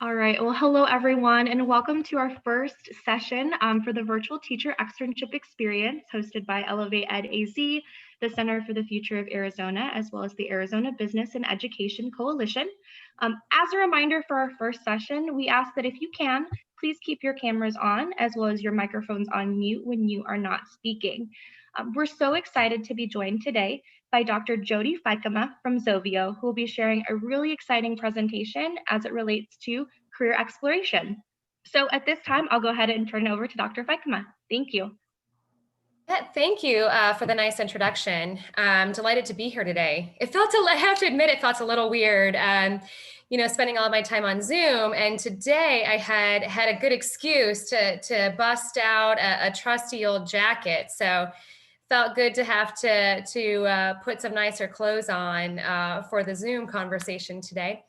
All right, well, hello everyone, and welcome to our first session for the Virtual Teacher Externship Experience hosted by ElevateEdAZ, the Center for the Future of Arizona, as well as the Arizona Business and Education Coalition. As a reminder for our first session, we ask that if you can, please keep your cameras on as well as your microphones on mute when you are not speaking. We're so excited to be joined today by Dr. Jody Fikema from Zovio, who will be sharing a really exciting presentation as it relates to career exploration. So at this time, I'll go ahead and turn it over to Dr. Fikema. Thank you. Thank you for the nice introduction. I'm delighted to be here today. I have to admit, it felt a little weird, spending all of my time on Zoom. And today I had a good excuse to bust out a trusty old jacket. So felt good to have to put some nicer clothes on for the Zoom conversation today.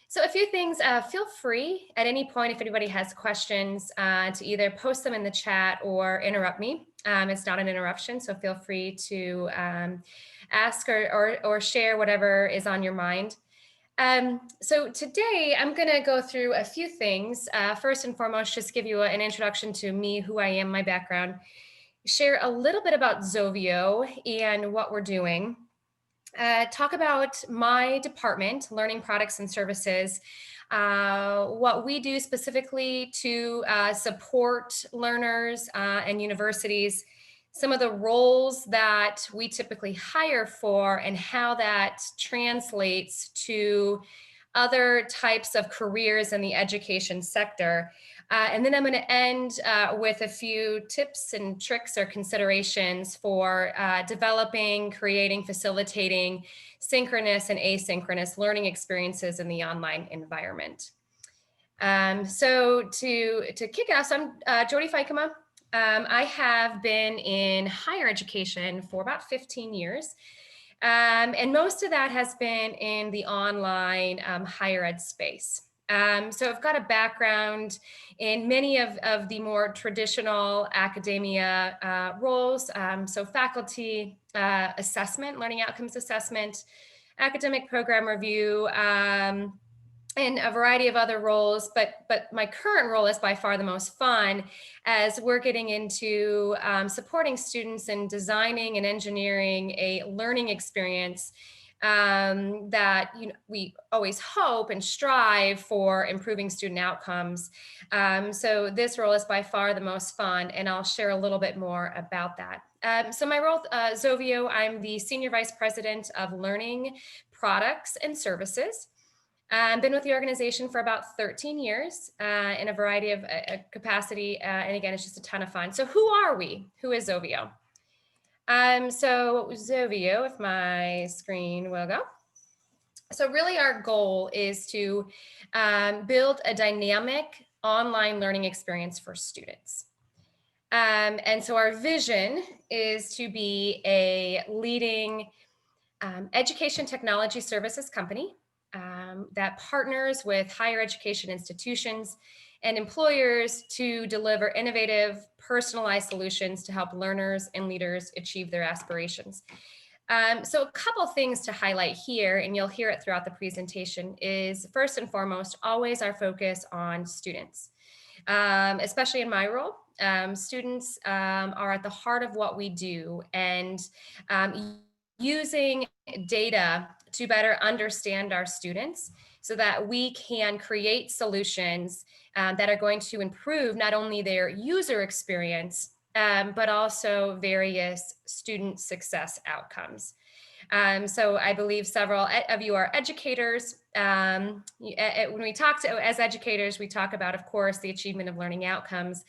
So a few things, feel free at any point if anybody has questions to either post them in the chat or interrupt me. It's not an interruption, so feel free to ask or share whatever is on your mind. So today I'm going to go through a few things. First and foremost, just give you an introduction to me, who I am, my background, share a little bit about Zovio and what we're doing. Talk about my department, Learning Products and Services, what we do specifically to support learners and universities, some of the roles that we typically hire for, and how that translates to other types of careers in the education sector. And then I'm going to end with a few tips and tricks or considerations for developing, creating, facilitating synchronous and asynchronous learning experiences in the online environment. So to kick off, so I'm Jody Fikema. I have been in higher education for about 15 years. And most of that has been in the online higher ed space. So I've got a background in many of the more traditional academia roles. So faculty assessment, learning outcomes assessment, academic program review, and a variety of other roles, but my current role is by far the most fun, as we're getting into supporting students in designing and engineering a learning experience that we always hope and strive for improving student outcomes. So this role is by far the most fun, and I'll share a little bit more about that. So my role, Zovio, I'm the Senior Vice President of Learning Products and Services. I've been with the organization for about 13 years in a variety of capacity. And again, it's just a ton of fun. So who are we? Who is Zovio? So Zovio, if my screen will go. So really our goal is to build a dynamic online learning experience for students. And so our vision is to be a leading education technology services company that partners with higher education institutions and employers to deliver innovative, personalized solutions to help learners and leaders achieve their aspirations. So a couple things to highlight here, and you'll hear it throughout the presentation, is first and foremost, always our focus on students. Especially in my role, students are at the heart of what we do, and using data to better understand our students so that we can create solutions that are going to improve not only their user experience, but also various student success outcomes. So I believe several of you are educators. When we talk as educators, we talk about, of course, the achievement of learning outcomes,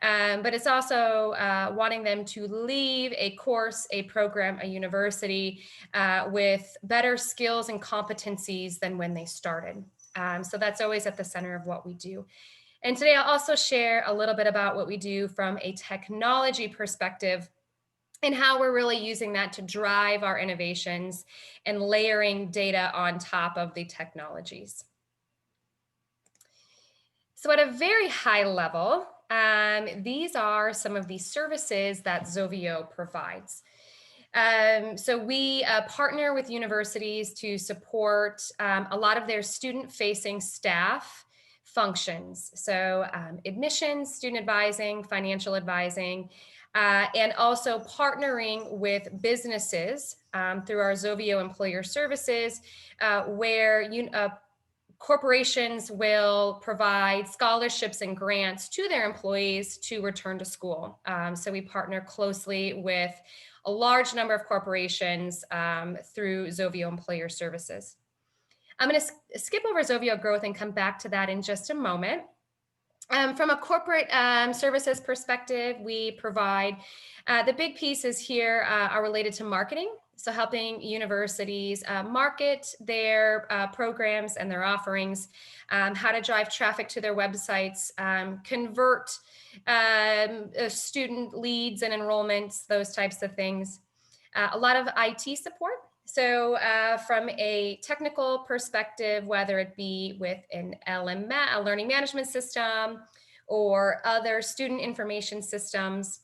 but it's also wanting them to leave a course, a program, a university with better skills and competencies than when they started. So that's always at the center of what we do. And today I'll also share a little bit about what we do from a technology perspective and how we're really using that to drive our innovations and layering data on top of the technologies. So at a very high level, these are some of the services that Zovio provides. So we partner with universities to support a lot of their student-facing staff functions. So admissions, student advising, financial advising, and also partnering with businesses through our Zovio Employer Services, where corporations will provide scholarships and grants to their employees to return to school. So we partner closely with a large number of corporations through Zovio Employer Services. I'm going to skip over Zovio growth and come back to that in just a moment. From a corporate services perspective, we provide the big pieces here are related to marketing. So helping universities market their programs and their offerings, how to drive traffic to their websites, convert student leads and enrollments, those types of things. A lot of IT support. So from a technical perspective, whether it be with an LMS, a learning management system, or other student information systems.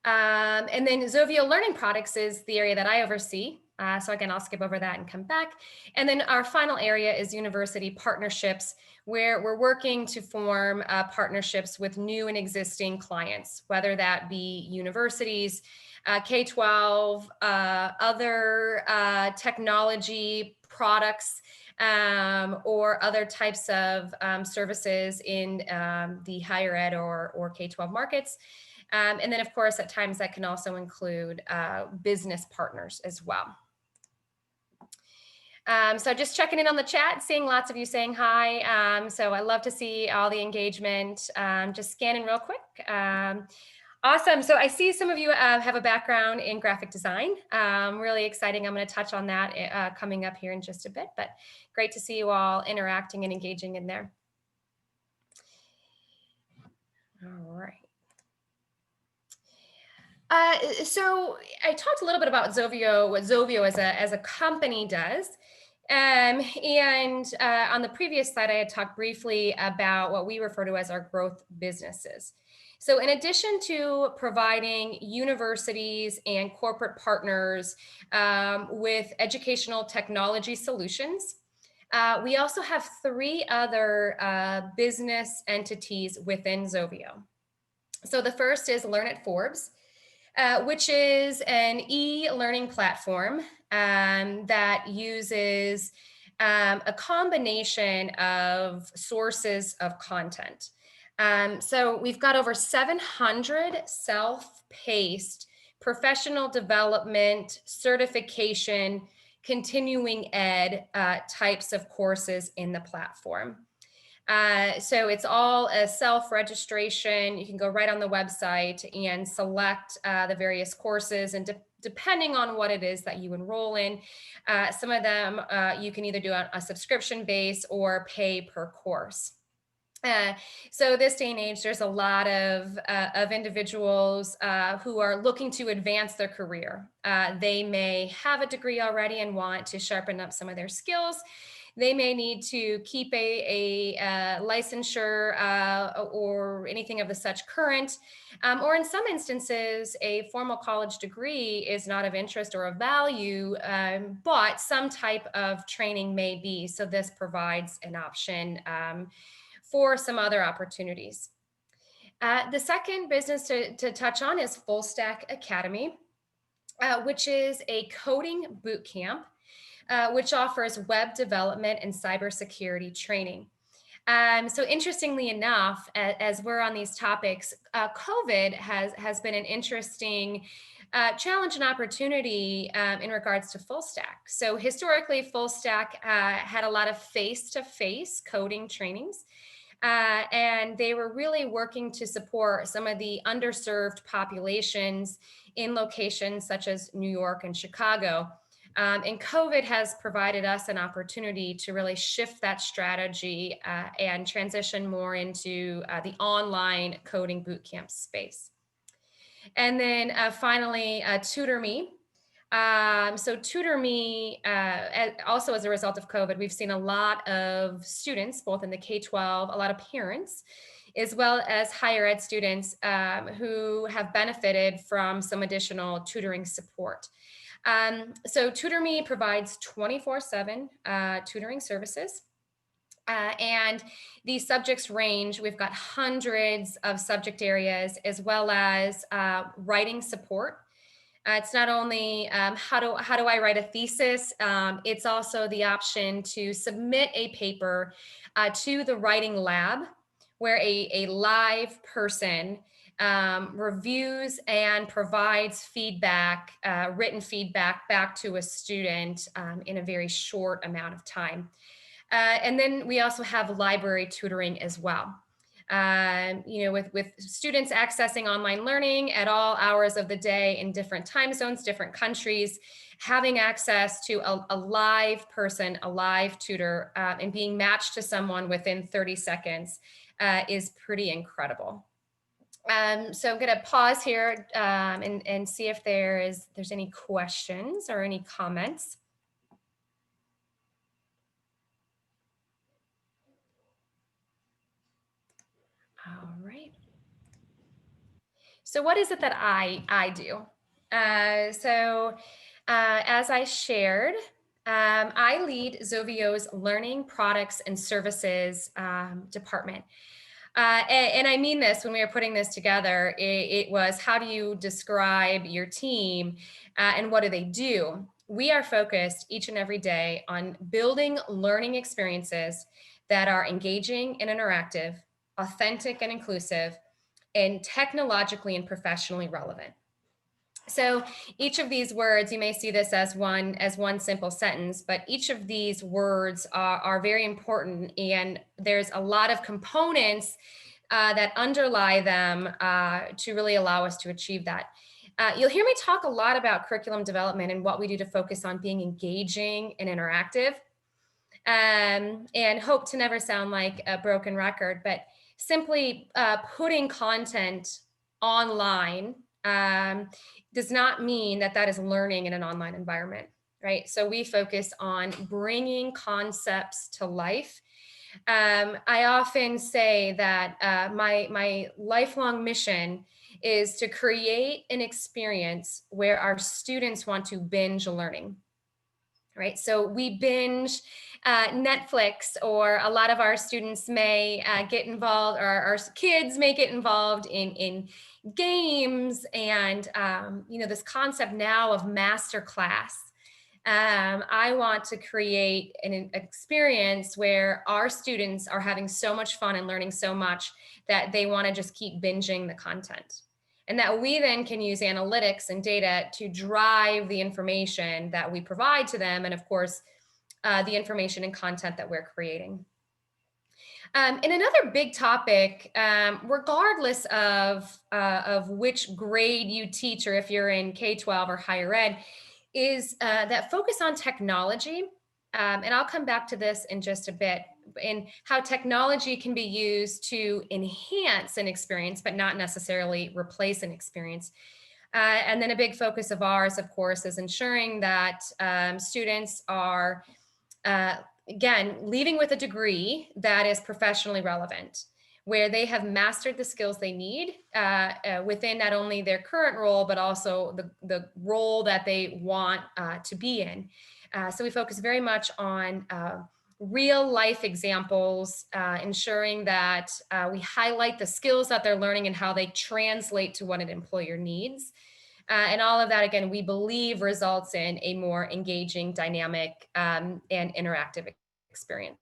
And then Zovio Learning Products is the area that I oversee. So again, I'll skip over that and come back. And then our final area is university partnerships, where we're working to form partnerships with new and existing clients, whether that be universities, K-12, other technology products, or other types of services in the higher ed or K-12 markets. And then, of course, at times that can also include business partners as well. So just checking in on the chat, seeing lots of you saying hi. So I love to see all the engagement. Just scanning real quick. Awesome. So I see some of you have a background in graphic design. Really exciting. I'm going to touch on that coming up here in just a bit, but great to see you all interacting and engaging in there. All right. So I talked a little bit about Zovio, what Zovio as a company does. And on the previous slide, I had talked briefly about what we refer to as our growth businesses. So in addition to providing universities and corporate partners with educational technology solutions, we also have 3 other business entities within Zovio. So the first is Learn at Forbes, which is an e-learning platform that uses a combination of sources of content. So we've got over 700 self-paced professional development, certification, continuing ed types of courses in the platform. So it's all a self-registration. You can go right on the website and select the various courses, and depending on what it is that you enroll in, some of them you can either do a subscription base or pay per course. So this day and age, there's a lot of individuals who are looking to advance their career. They may have a degree already and want to sharpen up some of their skills. They may need to keep a licensure or anything of the such current, or in some instances, a formal college degree is not of interest or of value, but some type of training may be. So this provides an option for some other opportunities. The second business to touch on is Full Stack Academy, which is a coding boot camp, which offers web development and cybersecurity training. So interestingly enough, as we're on these topics, COVID has been an interesting challenge and opportunity in regards to full stack. So historically, full stack had a lot of face-to-face coding trainings. And they were really working to support some of the underserved populations in locations such as New York and Chicago. And COVID has provided us an opportunity to really shift that strategy and transition more into the online coding bootcamp space. And then finally, TutorMe. So TutorMe, also as a result of COVID, we've seen a lot of students, both in the K-12, a lot of parents, as well as higher ed students who have benefited from some additional tutoring support. So TutorMe provides 24/7 tutoring services. And these subjects range, we've got hundreds of subject areas, as well as writing support. It's not only how do I write a thesis, it's also the option to submit a paper to the writing lab, where a live person reviews and provides feedback, written feedback back to a student in a very short amount of time. And then we also have library tutoring as well. With students accessing online learning at all hours of the day in different time zones, different countries, having access to a live person, a live tutor, and being matched to someone within 30 seconds is pretty incredible. So I'm going to pause here and see if there's any questions or any comments. All right. So what is it that I do? As I shared, I lead Zovio's Learning Products and Services department. And I mean this, when we were putting this together, it was, how do you describe your team and what do they do? We are focused each and every day on building learning experiences that are engaging and interactive, authentic and inclusive, and technologically and professionally relevant. So each of these words, you may see this as one simple sentence, but each of these words are very important, and there's a lot of components that underlie them to really allow us to achieve that. You'll hear me talk a lot about curriculum development and what we do to focus on being engaging and interactive, and hope to never sound like a broken record, but simply putting content online does not mean that is learning in an online environment, right? So we focus on bringing concepts to life. I often say that my lifelong mission is to create an experience where our students want to binge learning, right? So we binge Netflix, or a lot of our students may get involved, or our kids may get involved in games, and this concept now of master class. I want to create an experience where our students are having so much fun and learning so much that they want to just keep binging the content. And that we then can use analytics and data to drive the information that we provide to them, and of course, the information and content that we're creating. And another big topic, regardless of which grade you teach, or if you're in K-12 or higher ed, is that focus on technology. And I'll come back to this in just a bit, and how technology can be used to enhance an experience, but not necessarily replace an experience. And then a big focus of ours, of course, is ensuring that students are, again, leaving with a degree that is professionally relevant, where they have mastered the skills they need within not only their current role, but also the role that they want to be in. So we focus very much on real life examples, ensuring that we highlight the skills that they're learning and how they translate to what an employer needs. And all of that, again, we believe results in a more engaging, dynamic, and interactive experience.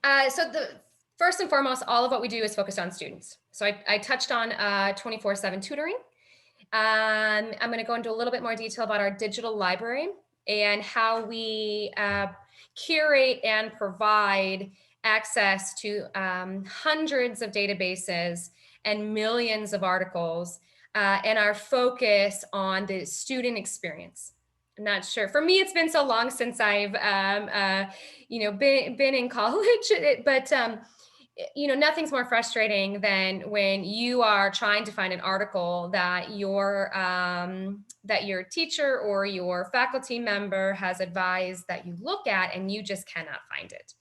So first and foremost, all of what we do is focused on students. So I touched on 24/7 tutoring. I'm going to go into a little bit more detail about our digital library and how we curate and provide access to hundreds of databases and millions of articles, and our focus on the student experience. I'm not sure. For me, it's been so long since I've been in college, but nothing's more frustrating than when you are trying to find an article that your teacher or your faculty member has advised that you look at, and you just cannot find it.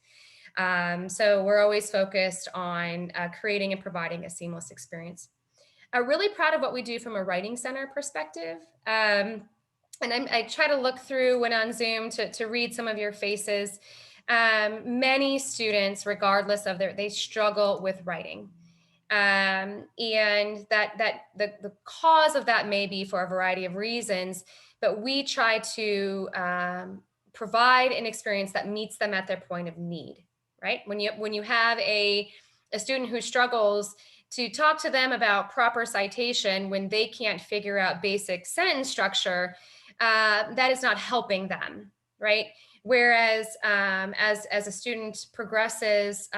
So we're always focused on creating and providing a seamless experience. I'm really proud of what we do from a writing center perspective. and I try to look through when on Zoom to read some of your faces. Many students, regardless of they struggle with writing. And that the cause of that may be for a variety of reasons, but we try to provide an experience that meets them at their point of need, right? When you have a student who struggles, to talk to them about proper citation when they can't figure out basic sentence structure, that is not helping them, right? Whereas as a student progresses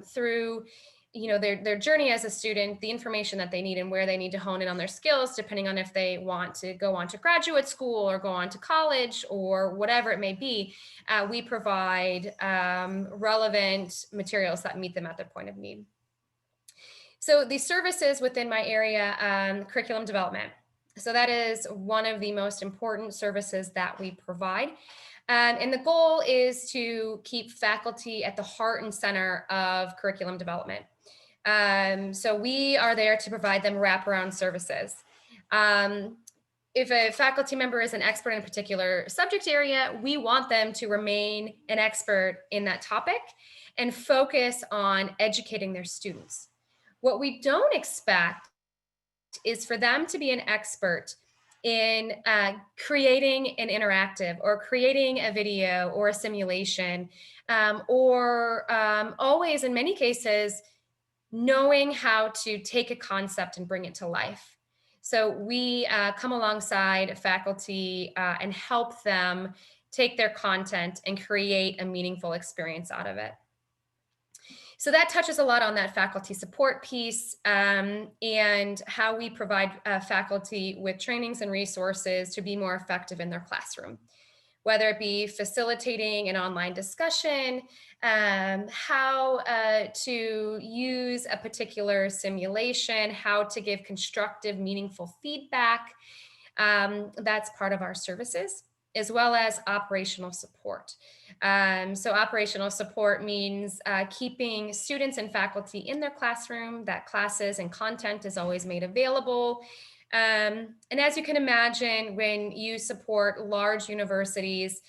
through their journey as a student, the information that they need and where they need to hone in on their skills, depending on if they want to go on to graduate school or go on to college or whatever it may be, we provide relevant materials that meet them at their point of need. So the services within my area, curriculum development. So that is one of the most important services that we provide. And the goal is to keep faculty at the heart and center of curriculum development. So we are there to provide them wraparound services. If a faculty member is an expert in a particular subject area, we want them to remain an expert in that topic and focus on educating their students. What we don't expect is for them to be an expert in creating an interactive or creating a video or a simulation, or always, in many cases, knowing how to take a concept and bring it to life. So we come alongside faculty and help them take their content and create a meaningful experience out of it. So that touches a lot on that faculty support piece, and how we provide faculty with trainings and resources to be more effective in their classroom, whether it be facilitating an online discussion, how to use a particular simulation, how to give constructive, meaningful feedback. That's part of our services, as well as operational support. So operational support means keeping students and faculty in their classroom, that classes and content is always made available. And as you can imagine, when you support large universities,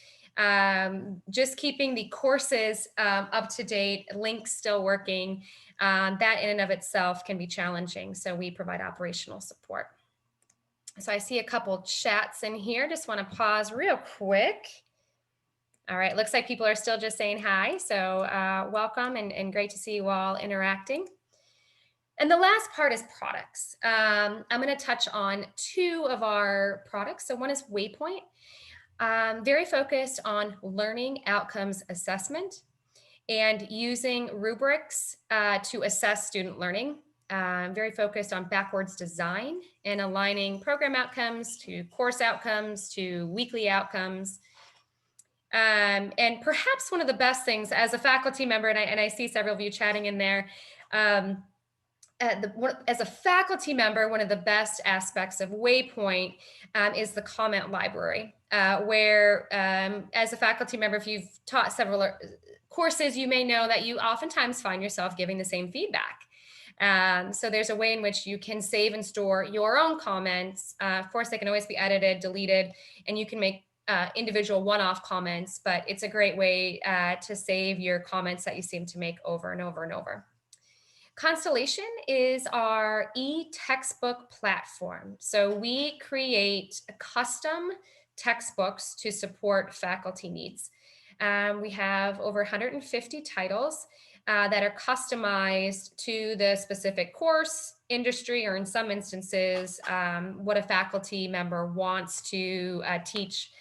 just keeping the courses up to date, links still working, that in and of itself can be challenging. So we provide operational support. So I see a couple chats in here. Just want to pause real quick. All right, looks like people are still just saying hi. So welcome and great to see you all interacting. And the last part is products. I'm going to touch on two of our products. So one is Waypoint, very focused on learning outcomes assessment and using rubrics to assess student learning. Very focused on backwards design and aligning program outcomes to course outcomes to weekly outcomes. And perhaps one of the best things as a faculty member, and I see several of you chatting in there, as a faculty member, one of the best aspects of Waypoint is the comment library, where as a faculty member, if you've taught several courses, you may know that you oftentimes find yourself giving the same feedback. So there's a way in which you can save and store your own comments. Of course, they can always be edited, deleted, and you can make individual one-off comments, but it's a great way to save your comments that you seem to make over and over and over. Constellation is our e-textbook platform. So we create custom textbooks to support faculty needs. We have over 150 titles that are customized to the specific course, industry, or in some instances, what a faculty member wants to teach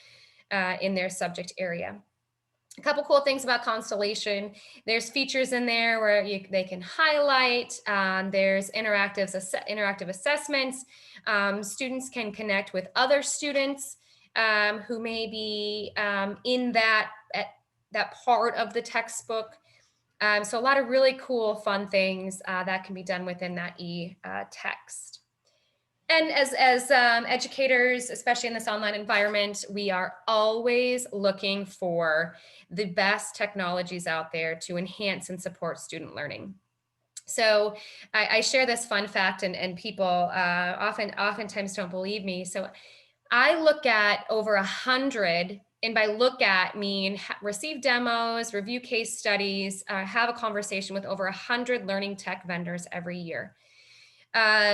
in their subject area. A couple cool things about Constellation. There's features in there where they can highlight. There's interactive assessments. Students can connect with other students who may be in that part of the textbook. So a lot of really cool, fun things that can be done within that e-text. And as educators, especially in this online environment, we are always looking for the best technologies out there to enhance and support student learning. So I share this fun fact, and people oftentimes don't believe me. So I look at over 100, and by look at mean receive demos, review case studies, have a conversation with over 100 learning tech vendors every year.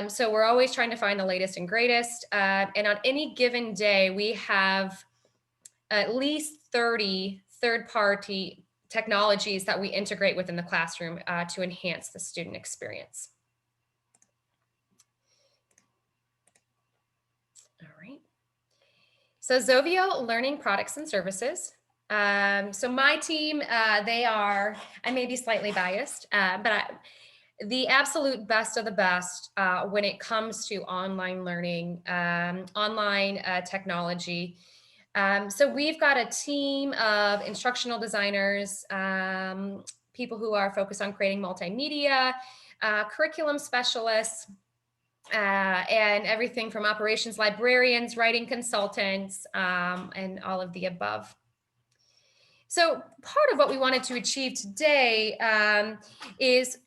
So we're always trying to find the latest and greatest. And on any given day, we have at least 30 third-party technologies that we integrate within the classroom to enhance the student experience. All right. So Zovio Learning Products and Services. So my team, I may be slightly biased, the absolute best of the best when it comes to online learning, online technology. So we've got a team of instructional designers, people who are focused on creating multimedia, curriculum specialists, and everything from operations librarians, writing consultants, and all of the above. So part of what we wanted to achieve today is,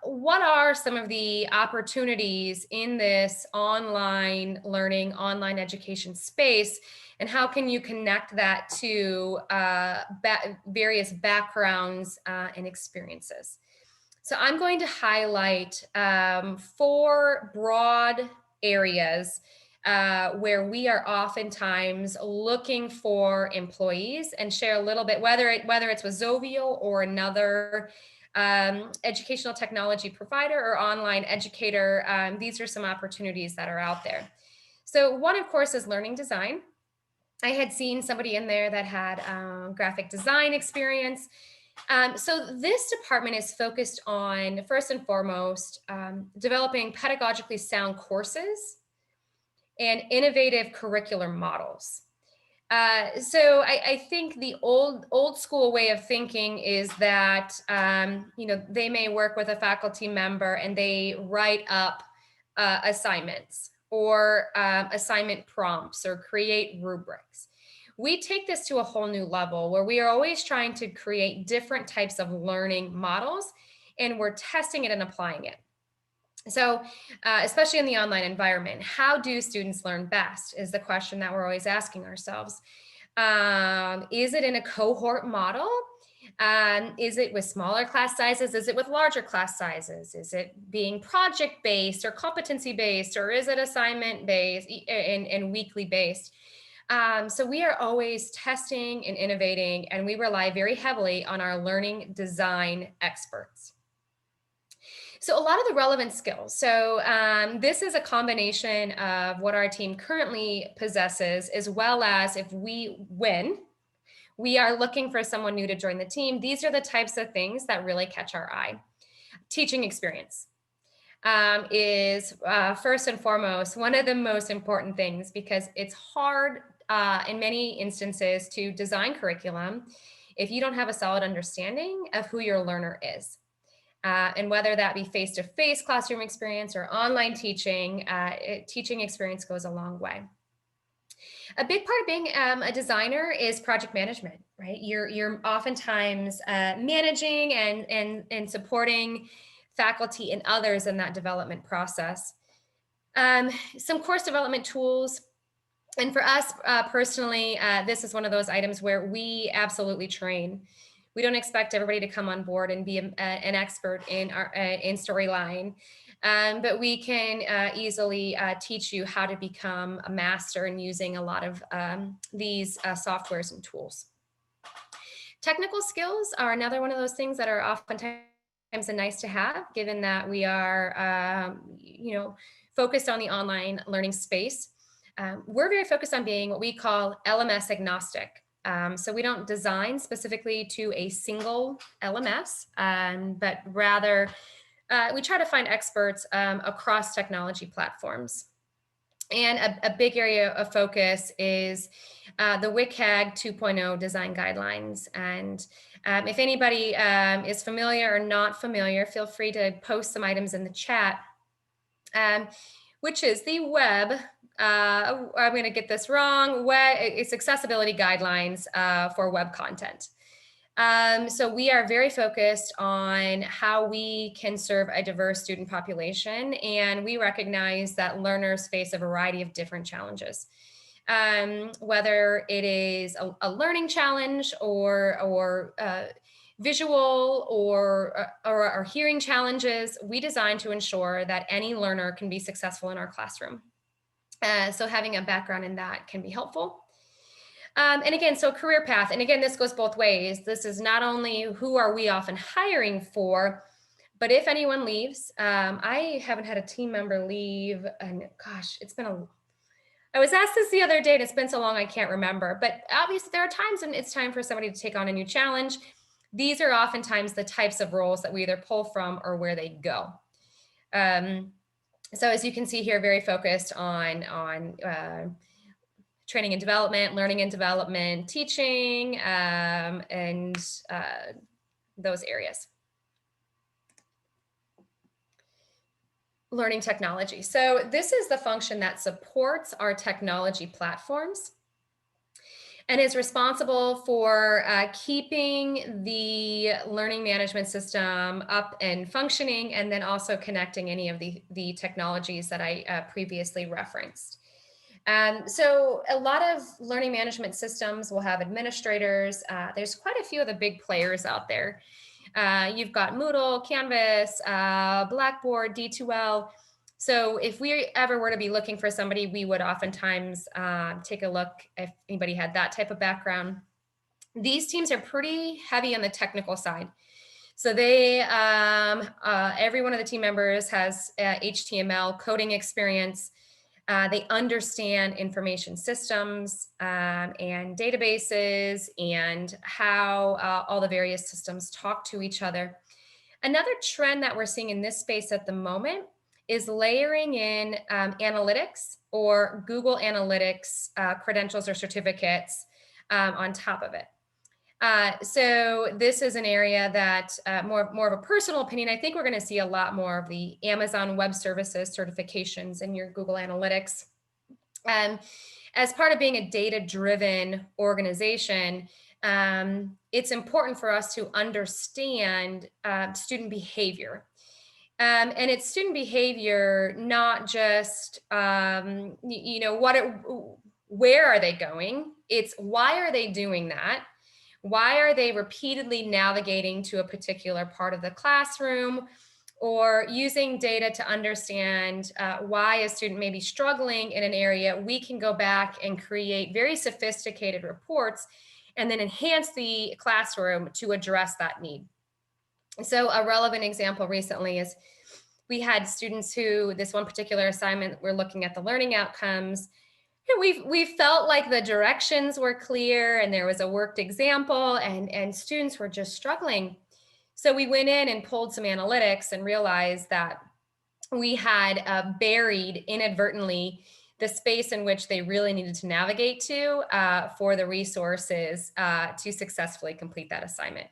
what are some of the opportunities in this online learning, online education space, and how can you connect that to various backgrounds and experiences? So I'm going to highlight 4 broad areas where we are oftentimes looking for employees, and share a little bit, whether it's with Zovio or another educational technology provider or online educator. These are some opportunities that are out there. So one, of course, is learning design. I had seen somebody in there that had graphic design experience. So this department is focused on, first and foremost, developing pedagogically sound courses and innovative curricular models. So I think the old school way of thinking is that they may work with a faculty member and they write up assignments or assignment prompts or create rubrics. We take this to a whole new level where we are always trying to create different types of learning models, and we're testing it and applying it. So especially in the online environment, how do students learn best is the question that we're always asking ourselves. Is it in a cohort model? Is it with smaller class sizes? Is it with larger class sizes? Is it being project-based or competency-based, or is it assignment-based and weekly-based? So we are always testing and innovating, and we rely very heavily on our learning design experts. So a lot of the relevant skills. So this is a combination of what our team currently possesses, as well as if when we are looking for someone new to join the team, these are the types of things that really catch our eye. Teaching experience is first and foremost one of the most important things, because it's hard in many instances to design curriculum if you don't have a solid understanding of who your learner is. And whether that be face-to-face classroom experience or online teaching, teaching experience goes a long way. A big part of being a designer is project management, right? You're oftentimes managing and supporting faculty and others in that development process. Some course development tools. And for us personally, this is one of those items where we absolutely train. We don't expect everybody to come on board and be an expert in Storyline, but we can easily teach you how to become a master in using a lot of these softwares and tools. Technical skills are another one of those things that are oftentimes a nice to have, given that we are focused on the online learning space. We're very focused on being what we call LMS agnostic. So we don't design specifically to a single LMS, but rather we try to find experts across technology platforms. And a big area of focus is the WCAG 2.0 design guidelines. And if anybody is familiar or not familiar, feel free to post some items in the chat, which is the web. I'm going to get this wrong. It's accessibility guidelines for web content. So we are very focused on how we can serve a diverse student population, and we recognize that learners face a variety of different challenges. whether it is a learning challenge or visual or hearing challenges, we design to ensure that any learner can be successful in our classroom. So having a background in that can be helpful. And again, so career path, and again, this goes both ways. This is not only who are we often hiring for, but if anyone leaves, I haven't had a team member leave, and gosh, I was asked this the other day, and it's been so long I can't remember, but obviously there are times when it's time for somebody to take on a new challenge. These are oftentimes the types of roles that we either pull from or where they go. So as you can see here, very focused on training and development, learning and development, teaching, and those areas. Learning technology. So this is the function that supports our technology platforms and is responsible for keeping the learning management system up and functioning, and then also connecting any of the technologies that I previously referenced. So a lot of learning management systems will have administrators. There's quite a few of the big players out there. You've got Moodle, Canvas, Blackboard, D2L. So if we ever were to be looking for somebody, we would oftentimes take a look if anybody had that type of background. These teams are pretty heavy on the technical side. So they, every one of the team members has HTML coding experience. They understand information systems and databases and how all the various systems talk to each other. Another trend that we're seeing in this space at the moment is layering in analytics or Google Analytics credentials or certificates on top of it. So this is an area that more of a personal opinion. I think we're going to see a lot more of the Amazon Web Services certifications in your Google Analytics. As part of being a data-driven organization, it's important for us to understand student behavior. And it's student behavior, not just, you know, where are they going? It's why are they doing that? Why are they repeatedly navigating to a particular part of the classroom, or using data to understand why a student may be struggling in an area? We can go back and create very sophisticated reports and then enhance the classroom to address that need. So a relevant example recently is we had students who, this one particular assignment, we're looking at the learning outcomes. We felt like the directions were clear and there was a worked example, and students were just struggling. So we went in and pulled some analytics and realized that we had buried inadvertently the space in which they really needed to navigate to for the resources to successfully complete that assignment.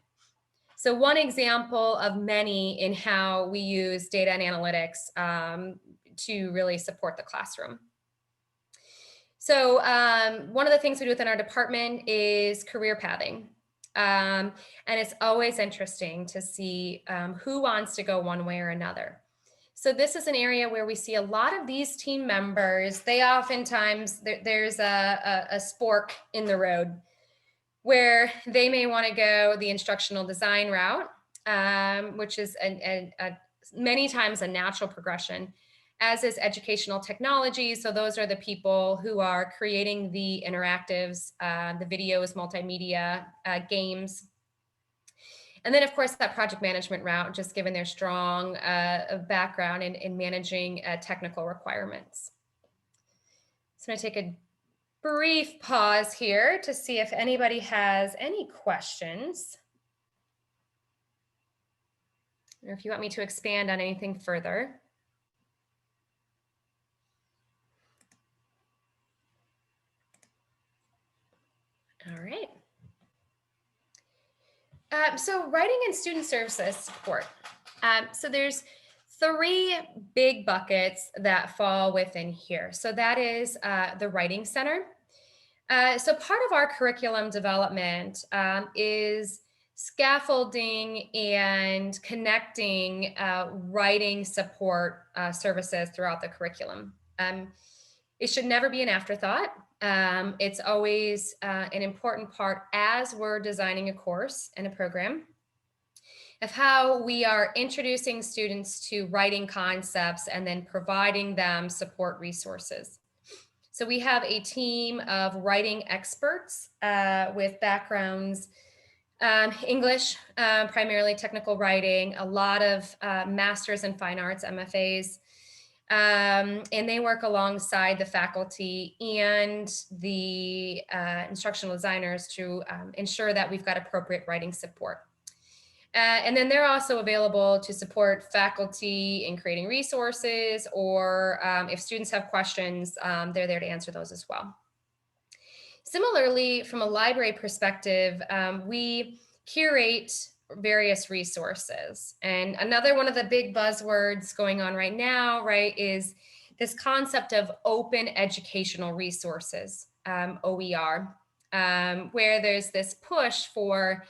So one example of many in how we use data and analytics to really support the classroom. So one of the things we do within our department is career pathing. And it's always interesting to see who wants to go one way or another. So this is an area where we see a lot of these team members, they oftentimes, there's a spork in the road where they may want to go the instructional design route, which is many times a natural progression, as is educational technology. So those are the people who are creating the interactives, the videos, multimedia, games. And then of course that project management route, just given their strong background in managing technical requirements. So I'm gonna take a brief pause here to see if anybody has any questions, or if you want me to expand on anything further. All right. So writing and student services support. So there's 3 big buckets that fall within here. So that is the Writing Center. So part of our curriculum development is scaffolding and connecting writing support services throughout the curriculum. It should never be an afterthought. It's always an important part as we're designing a course and a program of how we are introducing students to writing concepts and then providing them support resources. So we have a team of writing experts with backgrounds, English, primarily technical writing, a lot of masters in fine arts, MFAs, and they work alongside the faculty and the instructional designers to ensure that we've got appropriate writing support. And then they're also available to support faculty in creating resources, or if students have questions, they're there to answer those as well. Similarly, from a library perspective, we curate various resources. And another one of the big buzzwords going on right now, right, is this concept of open educational resources, OER, where there's this push for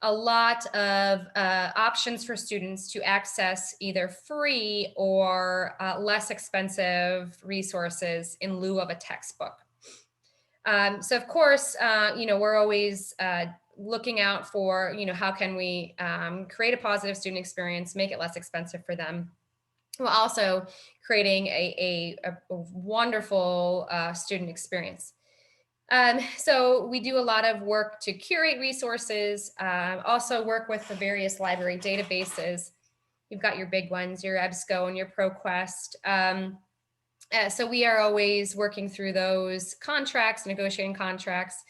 a lot of options for students to access either free or less expensive resources in lieu of a textbook. So of course, we're always looking out for, how can we create a positive student experience, make it less expensive for them, while also creating a wonderful student experience. So we do a lot of work to curate resources, also work with the various library databases. You've got your big ones, your EBSCO and your ProQuest. So we are always working through those contracts, negotiating contracts,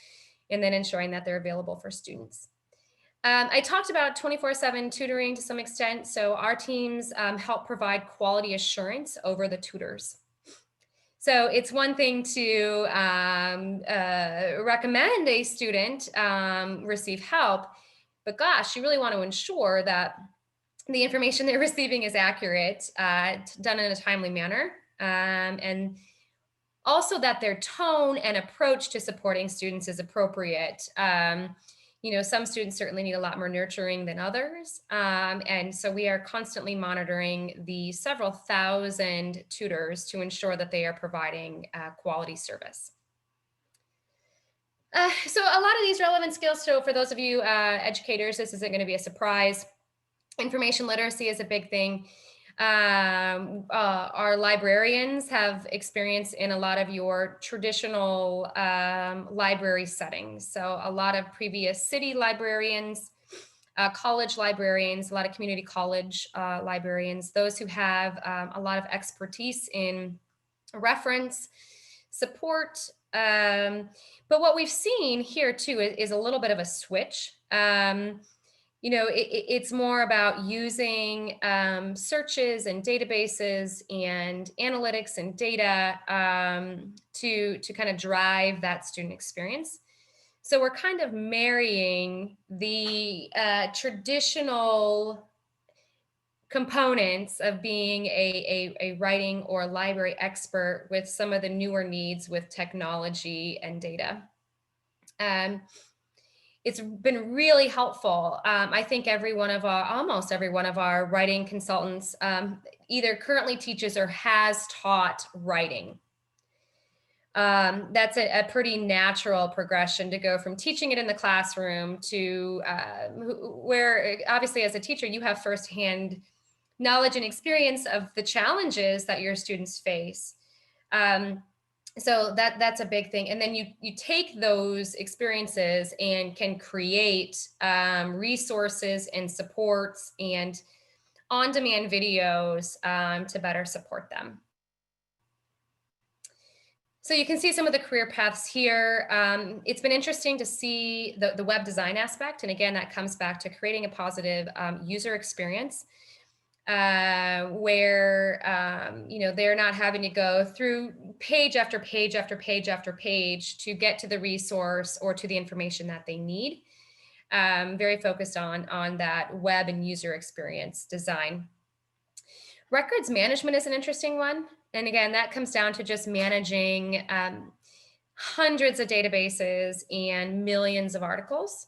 and then ensuring that they're available for students. I talked about 24/7 tutoring to some extent. So our teams help provide quality assurance over the tutors. So it's one thing to recommend a student receive help, but gosh, you really want to ensure that the information they're receiving is accurate, done in a timely manner, and also that their tone and approach to supporting students is appropriate. Some students certainly need a lot more nurturing than others. And so we are constantly monitoring the several thousand tutors to ensure that they are providing quality service. So a lot of these relevant skills, so for those of you educators, this isn't going to be a surprise. Information literacy is a big thing. Our librarians have experience in a lot of your traditional library settings. So a lot of previous city librarians, college librarians, a lot of community college librarians, those who have a lot of expertise in reference, support. But what we've seen here too is a little bit of a switch. It's more about using searches and databases and analytics and data to kind of drive that student experience. So we're kind of marrying the traditional components of being a writing or library expert with some of the newer needs with technology and data. It's been really helpful. I think almost every one of our writing consultants either currently teaches or has taught writing. That's a pretty natural progression to go from teaching it in the classroom to where obviously as a teacher, you have firsthand knowledge and experience of the challenges that your students face. So that's a big thing. And then you take those experiences and can create resources and supports and on-demand videos to better support them. So you can see some of the career paths here. It's been interesting to see the web design aspect. And again, that comes back to creating a positive user experience. Where they're not having to go through page after page after page after page to get to the resource or to the information that they need. Very focused on that web and user experience design. Records management is an interesting one. And again, that comes down to just managing hundreds of databases and millions of articles.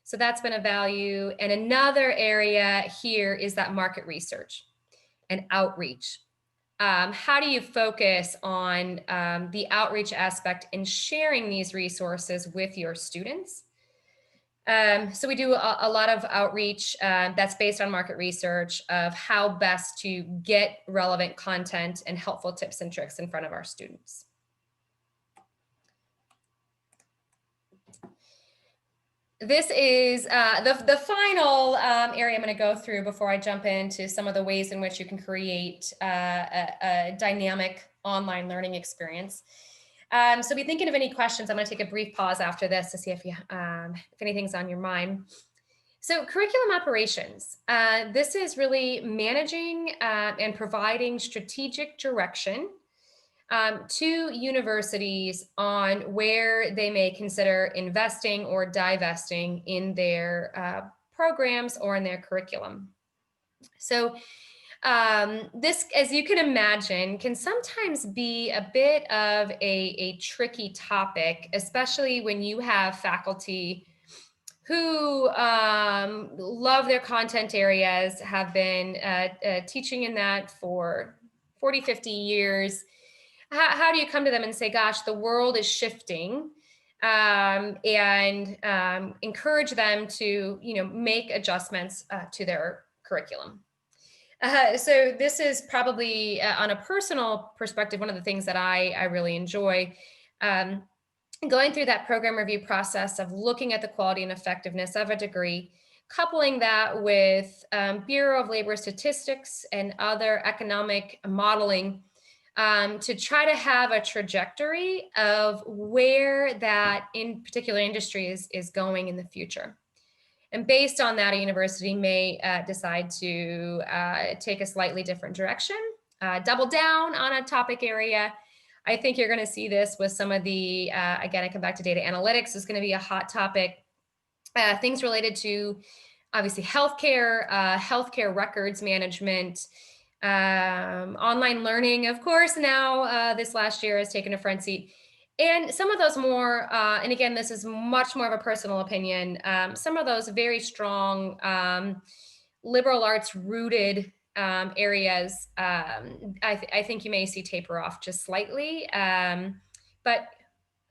So that's been a value. And another area here is that market research and outreach. how do you focus on the outreach aspect and sharing these resources with your students? So we do a lot of outreach that's based on market research of how best to get relevant content and helpful tips and tricks in front of our students. This is the final area I'm going to go through before I jump into some of the ways in which you can create a dynamic online learning experience. So be thinking of any questions. I'm going to take a brief pause after this to see if anything's on your mind. So curriculum operations. This is really managing and providing strategic direction to universities on where they may consider investing or divesting in their programs or in their curriculum. So this, as you can imagine, can sometimes be a bit of a tricky topic, especially when you have faculty who love their content areas, have been teaching in that for 40, 50 years. How do you come to them and say, gosh, the world is shifting, and encourage them to, make adjustments to their curriculum? So this is probably on a personal perspective, one of the things that I really enjoy. Going through that program review process of looking at the quality and effectiveness of a degree, coupling that with Bureau of Labor Statistics and other economic modeling to try to have a trajectory of where that in particular industry is going in the future. And based on that, a university may decide to take a slightly different direction, double down on a topic area. I think you're going to see this with some of the, again, I come back to data analytics is going to be a hot topic. Things related to, obviously, healthcare, healthcare records management, online learning, of course, now this last year has taken a front seat. And some of those more, and again, this is much more of a personal opinion, some of those very strong liberal arts rooted areas, I think you may see taper off just slightly, but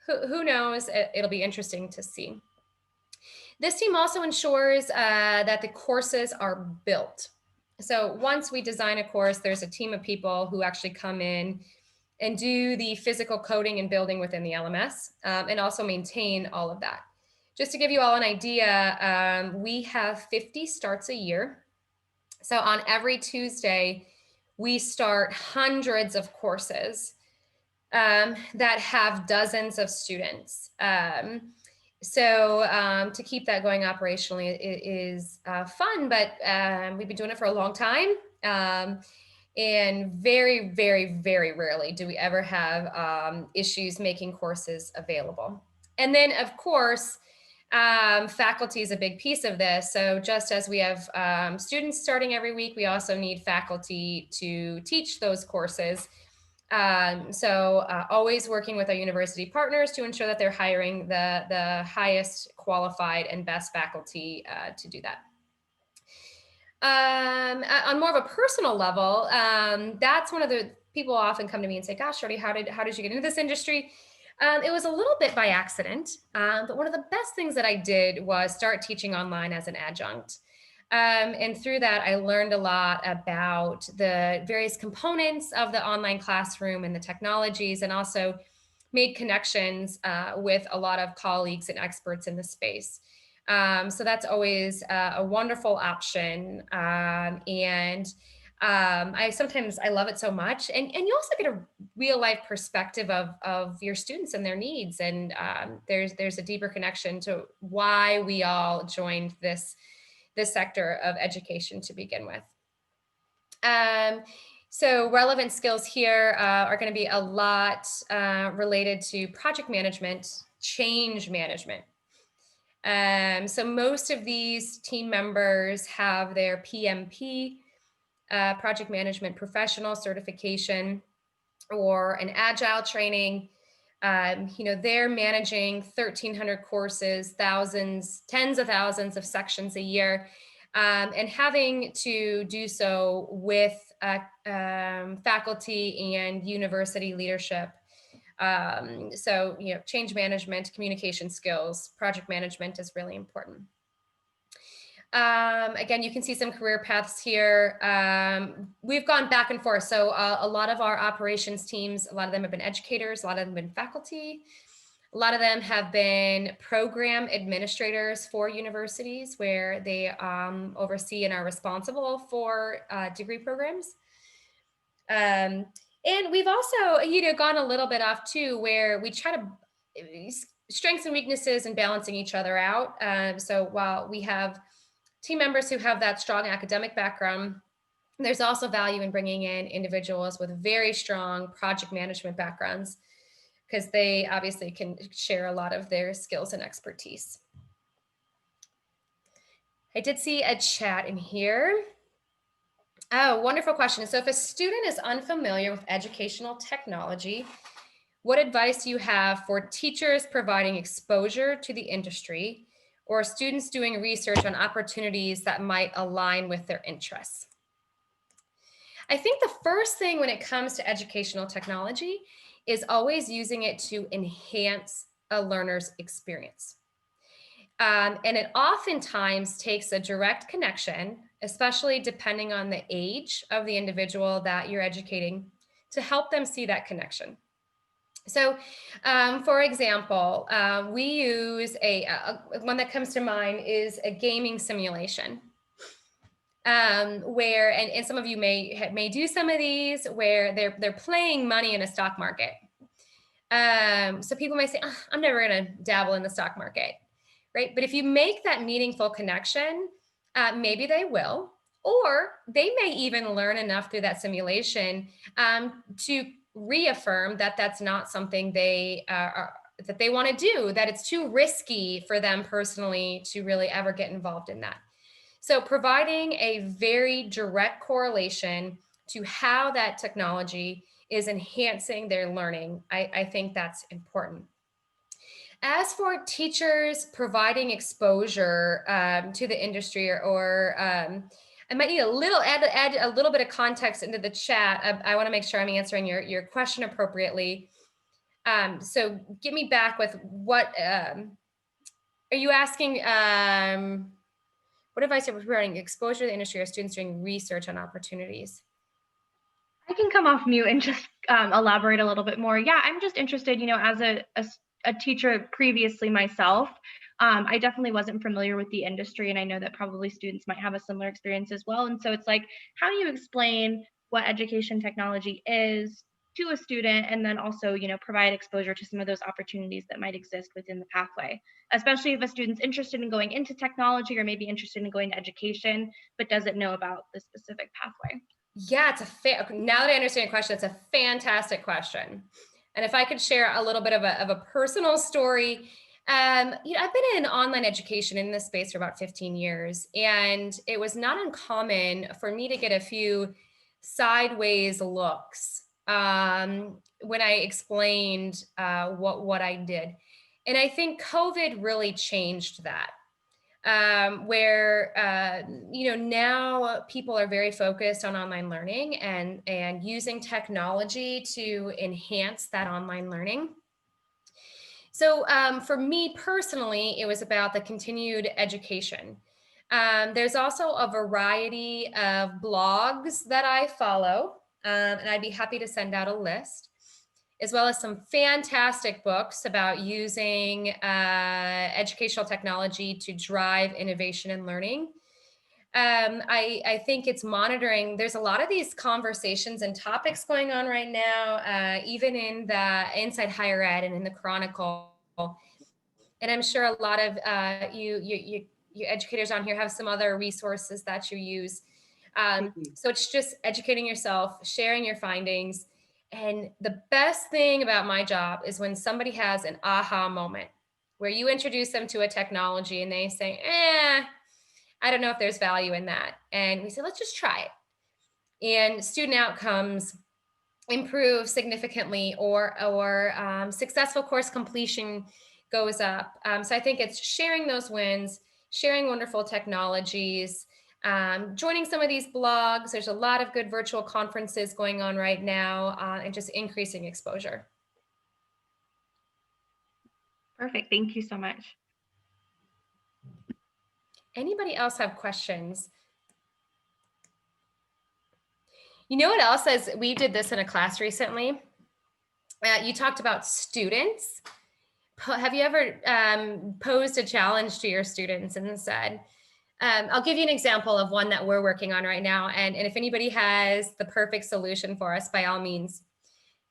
who knows? It'll be interesting to see. This team also ensures that the courses are built. So once we design a course, there's a team of people who actually come in and do the physical coding and building within the LMS, and also maintain all of that. Just to give you all an idea, we have 50 starts a year. So on every Tuesday, we start hundreds of courses that have dozens of students. So to keep that going operationally is fun, but we've been doing it for a long time. And very, very, very rarely do we ever have issues making courses available. And then, of course, faculty is a big piece of this. So just as we have students starting every week, we also need faculty to teach those courses. So always working with our university partners to ensure that they're hiring the highest qualified and best faculty to do that. On more of a personal level, that's one of the people often come to me and say, gosh, Shorty, how did you get into this industry? It was a little bit by accident, but one of the best things that I did was start teaching online as an adjunct. And through that, I learned a lot about the various components of the online classroom and the technologies, and also made connections with a lot of colleagues and experts in the space. So that's always a wonderful option. And I love it so much. And you also get a real life perspective of your students and their needs. And there's a deeper connection to why we all joined this sector of education to begin with. So relevant skills here are going to be a lot related to project management, change management. So most of these team members have their PMP, project management professional certification, or an agile training. They're managing 1,300 courses, tens of thousands of sections a year. and having to do so with faculty and university leadership. So, change management, communication skills, project management is really important. Again, you can see some career paths here. We've gone back and forth. So a lot of our operations teams, a lot of them have been educators, a lot of them have been faculty. A lot of them have been program administrators for universities where they oversee and are responsible for degree programs. And we've also, gone a little bit off too, where we try to strengths and weaknesses and balancing each other out. So while we have team members who have that strong academic background, there's also value in bringing in individuals with very strong project management backgrounds, because they obviously can share a lot of their skills and expertise. I did see a chat in here. Oh, wonderful question. So if a student is unfamiliar with educational technology, what advice do you have for teachers providing exposure to the industry or students doing research on opportunities that might align with their interests? I think the first thing when it comes to educational technology is always using it to enhance a learner's experience. And it oftentimes takes a direct connection, especially depending on the age of the individual that you're educating, to help them see that connection. So, for example, we use one that comes to mind is a gaming simulation. Where and some of you may do some of these where they're playing money in a stock market. So people may say, I'm never going to dabble in the stock market, right? But if you make that meaningful connection, maybe they will, or they may even learn enough through that simulation to reaffirm that that's not something that they want to do, that it's too risky for them personally to really ever get involved in that. So providing a very direct correlation to how that technology is enhancing their learning, I think that's important. As for teachers providing exposure to the industry, or I might need add a little bit of context into the chat. I want to make sure I'm answering your question appropriately. So get me back with what are you asking? What advice are we providing exposure to the industry or students doing research on opportunities? I can come off mute and just elaborate a little bit more. Yeah, I'm just interested, as a teacher previously myself, I definitely wasn't familiar with the industry, and I know that probably students might have a similar experience as well. And so it's like, how do you explain what education technology is to a student, and then also, provide exposure to some of those opportunities that might exist within the pathway, especially if a student's interested in going into technology or maybe interested in going to education, but doesn't know about the specific pathway. Yeah, now that I understand your question, it's a fantastic question. And if I could share a little bit of a personal story, I've been in online education in this space for about 15 years, and it was not uncommon for me to get a few sideways looks when I explained what I did. And I think COVID really changed that. Where now people are very focused on online learning and using technology to enhance that online learning. So for me personally, it was about the continued education. There's also a variety of blogs that I follow, and I'd be happy to send out a list, as well as some fantastic books about using educational technology to drive innovation and learning. I think it's monitoring. There's a lot of these conversations and topics going on right now, even in the Inside Higher Ed and in the Chronicle. And I'm sure a lot of you educators on here have some other resources that you use. So it's just educating yourself, sharing your findings. And the best thing about my job is when somebody has an aha moment where you introduce them to a technology and they say, I don't know if there's value in that. And we say, let's just try it. And student outcomes improve significantly, or successful course completion goes up. So I think it's sharing those wins, sharing wonderful technologies, joining some of these blogs. There's a lot of good virtual conferences going on right now, and just increasing exposure. Perfect. Thank you so much. Anybody else have questions? You know what else is, we did this in a class recently. You talked about students. Have you ever posed a challenge to your students and said, I'll give you an example of one that we're working on right now. And if anybody has the perfect solution for us, by all means.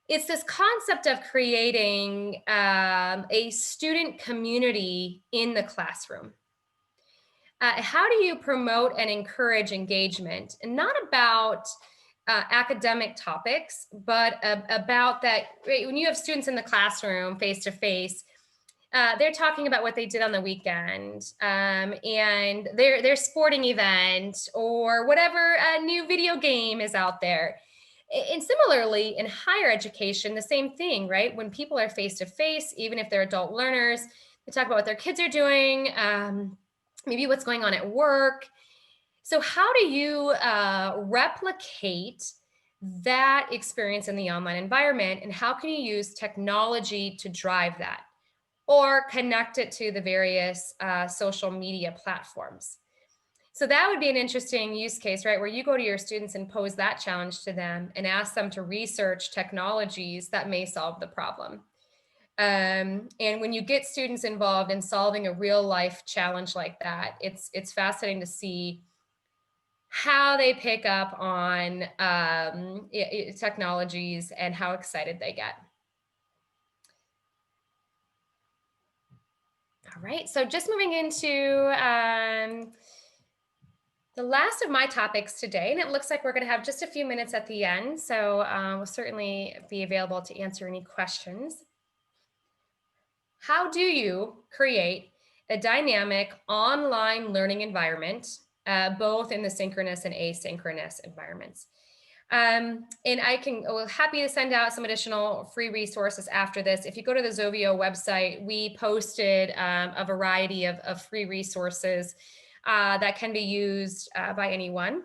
It's this concept of creating a student community in the classroom. How do you promote and encourage engagement? And not about academic topics, but about that, right, when you have students in the classroom face to face, they're talking about what they did on the weekend, and their sporting event, or whatever new video game is out there. And similarly, in higher education, the same thing, right? When people are face to face, even if they're adult learners, they talk about what their kids are doing, maybe what's going on at work. So how do you replicate that experience in the online environment, and how can you use technology to drive that, or connect it to the various social media platforms? So that would be an interesting use case, right? Where you go to your students and pose that challenge to them and ask them to research technologies that may solve the problem. And when you get students involved in solving a real life challenge like that, it's fascinating to see how they pick up on technologies and how excited they get. All right, so just moving into the last of my topics today, and it looks like we're going to have just a few minutes at the end, so we'll certainly be available to answer any questions. How do you create a dynamic online learning environment, both in the synchronous and asynchronous environments? And we're happy to send out some additional free resources after this. If you go to the Zovio website, we posted a variety of free resources that can be used by anyone,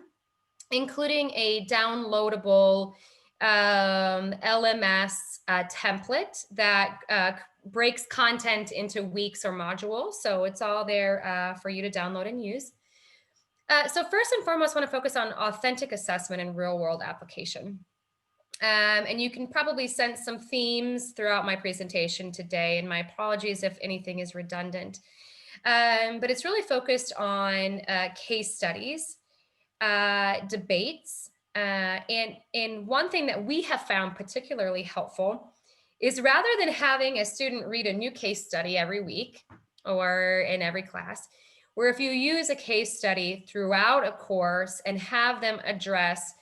including a downloadable LMS template that breaks content into weeks or modules. So it's all there for you to download and use. So first and foremost, I want to focus on authentic assessment and real world application. And you can probably sense some themes throughout my presentation today, and my apologies if anything is redundant. But it's really focused on case studies, debates, and one thing that we have found particularly helpful is, rather than having a student read a new case study every week or in every class, where if you use a case study throughout a course and have them address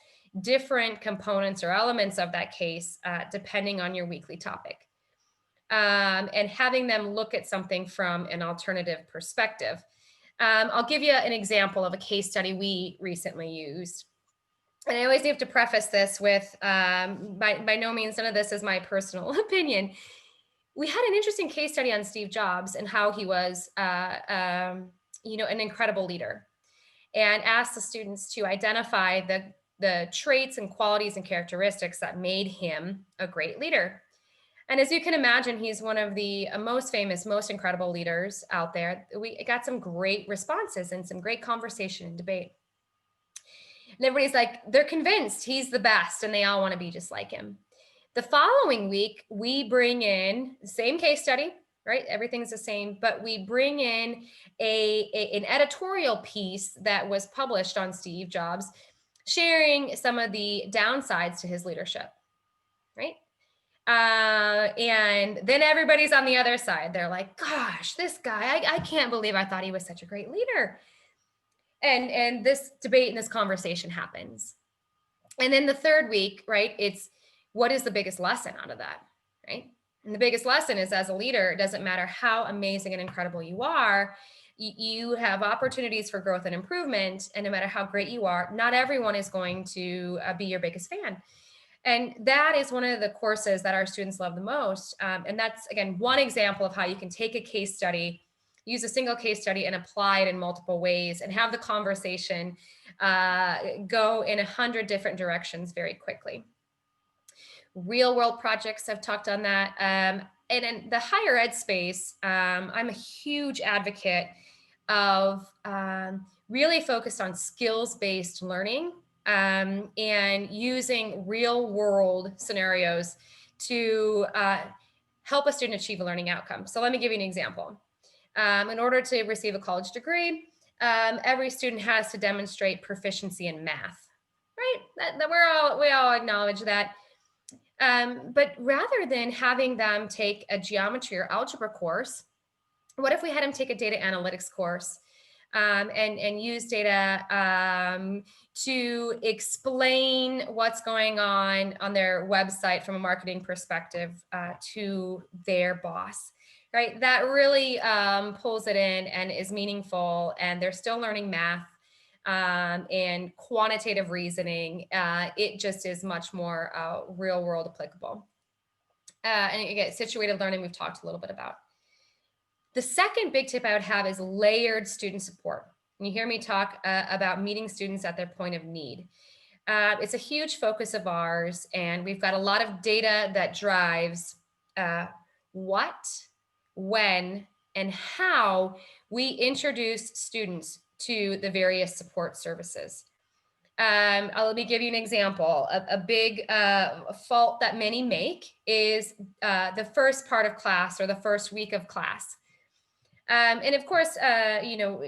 different components or elements of that case, depending on your weekly topic, and having them look at something from an alternative perspective. I'll give you an example of a case study we recently used. And I always have to preface this with, by no means, none of this is my personal opinion. We had an interesting case study on Steve Jobs and how he was, an incredible leader, and asked the students to identify the traits and qualities and characteristics that made him a great leader. And as you can imagine, he's one of the most famous, most incredible leaders out there. We got some great responses and some great conversation and debate. And everybody's like, they're convinced he's the best and they all want to be just like him. The following week, we bring in the same case study, right? Everything's the same, but we bring in an editorial piece that was published on Steve Jobs, sharing some of the downsides to his leadership, right? And then everybody's on the other side. They're like, gosh, this guy, I can't believe I thought he was such a great leader. And this debate and this conversation happens. And then the third week, right, it's what is the biggest lesson out of that, right? And the biggest lesson is, as a leader, it doesn't matter how amazing and incredible you are, you have opportunities for growth and improvement. And no matter how great you are, not everyone is going to be your biggest fan. And that is one of the courses that our students love the most. And that's, again, one example of how you can take a case study use a single case study and apply it in multiple ways and have the conversation go in 100 different directions very quickly. Real world projects, I've talked on that. And in the higher ed space, I'm a huge advocate of really focused on skills-based learning and using real world scenarios to help a student achieve a learning outcome. So let me give you an example. In order to receive a college degree, every student has to demonstrate proficiency in math, right? We all acknowledge that. But rather than having them take a geometry or algebra course, what if we had them take a data analytics course and use data to explain what's going on their website from a marketing perspective to their boss, right? That really pulls it in and is meaningful, and they're still learning math and quantitative reasoning. It just is much more real world applicable. And again, situated learning, we've talked a little bit about. The second big tip I would have is layered student support. And you hear me talk about meeting students at their point of need. It's a huge focus of ours, and we've got a lot of data that drives what, when, and how we introduce students to the various support services. Let me give you an example. A big fault that many make is the first part of class or the first week of class. And of course, you know,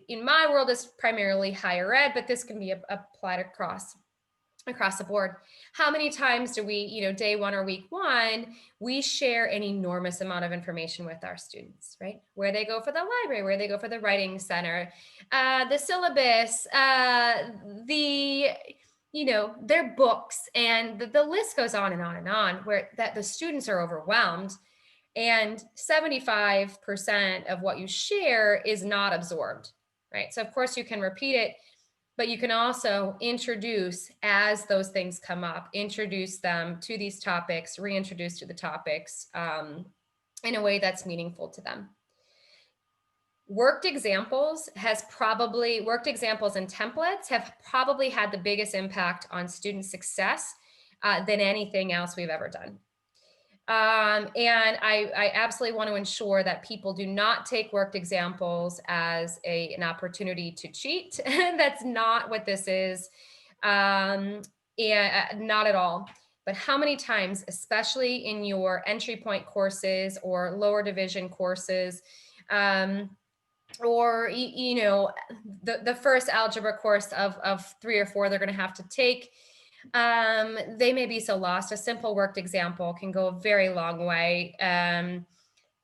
in my world, it's primarily higher ed, but this can be applied across the board. How many times do we, you know, day one or week one, we share an enormous amount of information with our students, right? Where they go for the library, where they go for the writing center, the syllabus, you know, their books, and the list goes on and on and on, where that the students are overwhelmed. And 75% of what you share is not absorbed, right? So of course you can repeat it, but you can also introduce as those things come up, introduce them to these topics, reintroduce to the topics in a way that's meaningful to them. Worked examples and templates have probably had the biggest impact on student success than anything else we've ever done. And I absolutely want to ensure that people do not take worked examples as an opportunity to cheat. That's not what this is, and not at all. But how many times, especially in your entry point courses or lower division courses, or, you know, the first algebra course of 3 or 4 they're going to have to take, they may be so lost. A simple worked example can go a very long way. And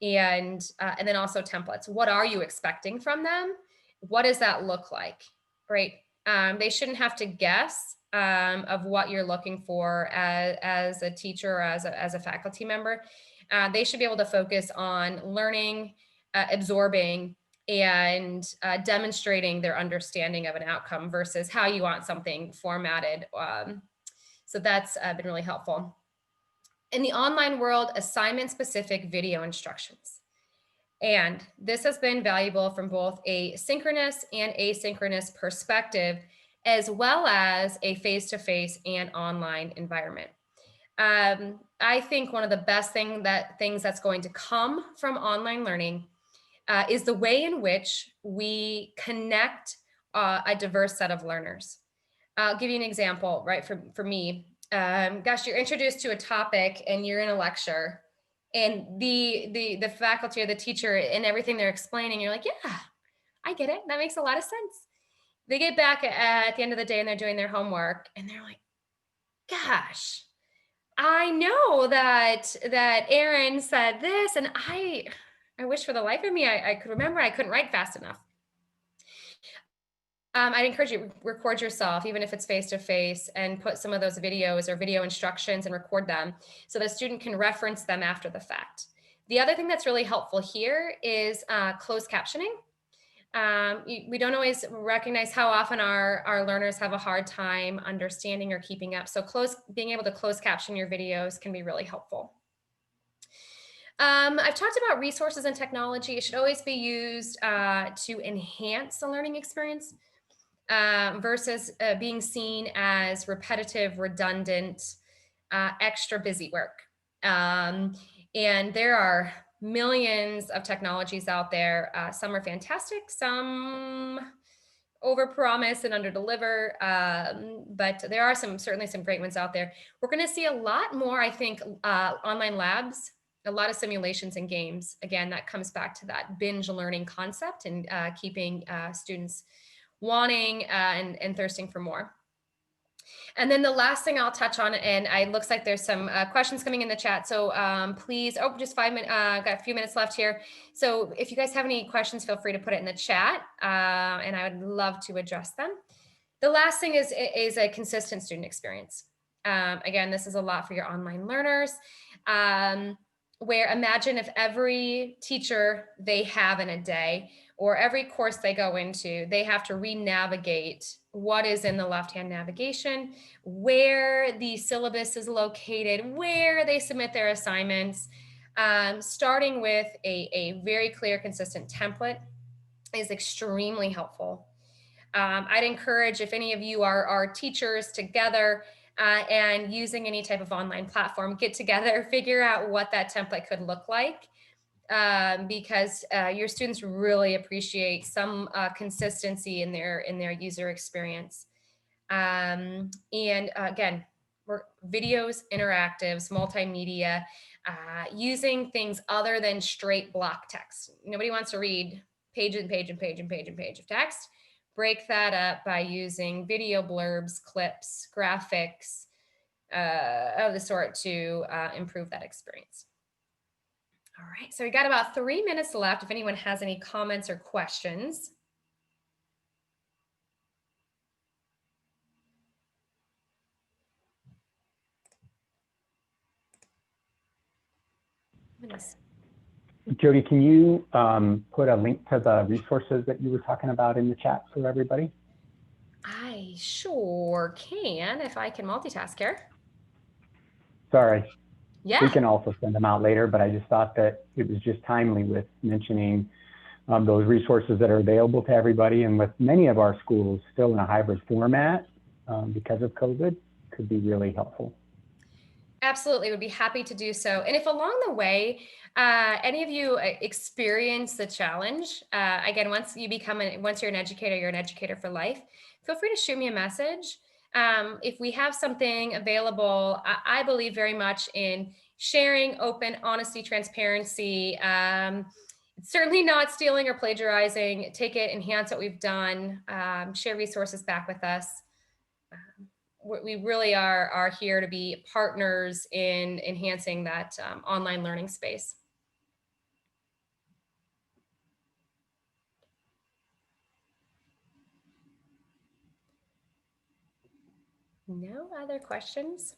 then also templates. What are you expecting from them? What does that look like, right? They shouldn't have to guess of what you're looking for as a teacher or as a faculty member. They should be able to focus on learning, absorbing, and demonstrating their understanding of an outcome versus how you want something formatted. So that's been really helpful. In the online world, assignment-specific video instructions. And this has been valuable from both a synchronous and asynchronous perspective, as well as a face-to-face and online environment. I think one of the best things that's going to come from online learning is the way in which we connect a diverse set of learners. I'll give you an example, right? For me, gosh, you're introduced to a topic and you're in a lecture, and the faculty or the teacher and everything they're explaining, you're like, yeah, I get it. That makes a lot of sense. They get back at the end of the day and they're doing their homework and they're like, gosh, I know that Aaron said this, and I wish for the life of me I could remember. I couldn't write fast enough. I'd encourage you to record yourself, even if it's face-to-face, and put some of those videos or video instructions and record them so the student can reference them after the fact. The other thing that's really helpful here is closed captioning. We don't always recognize how often our learners have a hard time understanding or keeping up. So being able to close caption your videos can be really helpful. I've talked about resources and technology. It should always be used to enhance the learning experience versus being seen as repetitive, redundant, extra busy work. And there are millions of technologies out there. Some are fantastic, some overpromise and underdeliver, but there are certainly some great ones out there. We're going to see a lot more, I think, online labs, a lot of simulations and games. Again, that comes back to that binge learning concept and keeping students wanting and thirsting for more. And then the last thing I'll touch on, and it looks like there's some questions coming in the chat. So please, just 5 minutes, got a few minutes left here. So if you guys have any questions, feel free to put it in the chat and I would love to address them. The last thing is a consistent student experience. Again, this is a lot for your online learners. Where imagine if every teacher they have in a day or every course they go into, they have to re-navigate what is in the left-hand navigation, where the syllabus is located, where they submit their assignments, starting with a very clear, consistent template is extremely helpful. I'd encourage if any of you are teachers together and using any type of online platform, get together, figure out what that template could look like. Because your students really appreciate some consistency in their user experience. And again, videos, interactives, multimedia, using things other than straight block text. Nobody wants to read page and page and page and page and page of text. Break that up by using video blurbs, clips, graphics of the sort to improve that experience. All right, so we got about 3 minutes left if anyone has any comments or questions. Jody, can you put a link to the resources that you were talking about in the chat for everybody? I sure can, if I can multitask here. Sorry. Yeah. We can also send them out later, but I just thought that it was just timely with mentioning those resources that are available to everybody. And with many of our schools still in a hybrid format because of COVID, could be really helpful. Absolutely, would be happy to do so. And if along the way, any of you experience the challenge, again, once you're an educator, you're an educator for life, feel free to shoot me a message. If we have something available, I believe very much in sharing, open, honesty, transparency, certainly not stealing or plagiarizing. Take it, enhance what we've done, share resources back with us. We really are here to be partners in enhancing that online learning space. No other questions?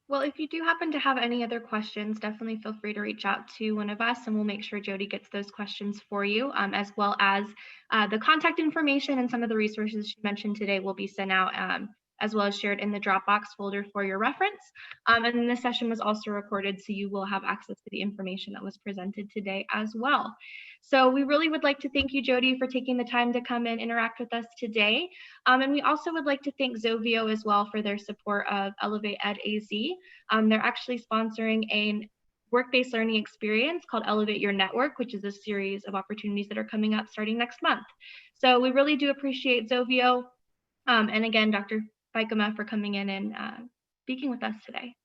Well, if you do happen to have any other questions, definitely feel free to reach out to one of us and we'll make sure Jody gets those questions for you, as well as the contact information and some of the resources she mentioned today will be sent out as well as shared in the Dropbox folder for your reference. And then this session was also recorded, so you will have access to the information that was presented today as well. So we really would like to thank you, Jody, for taking the time to come and interact with us today. And we also would like to thank Zovio as well for their support of ElevateEdAZ. They're actually sponsoring a work-based learning experience called Elevate Your Network, which is a series of opportunities that are coming up starting next month. So we really do appreciate Zovio. And again, Dr. Fikema for coming in and speaking with us today.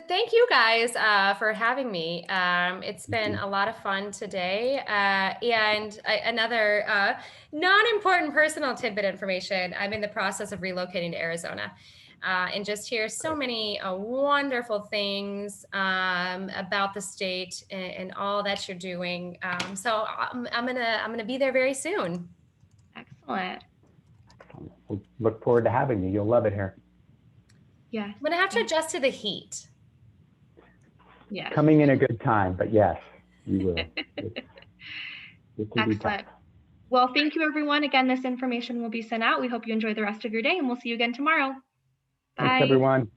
Thank you guys for having me. It's been a lot of fun today. And another non-important personal tidbit information, I'm in the process of relocating to Arizona. And just hear so many wonderful things about the state and all that you're doing. So I'm gonna be there very soon. Excellent. We'll look forward to having you. You'll love it here. Yeah. I'm gonna have to adjust to the heat. Yeah. Coming in a good time, but yes, you will. It can be tough. Well, thank you, everyone. Again, this information will be sent out. We hope you enjoy the rest of your day, and we'll see you again tomorrow. Bye. Thanks, everyone.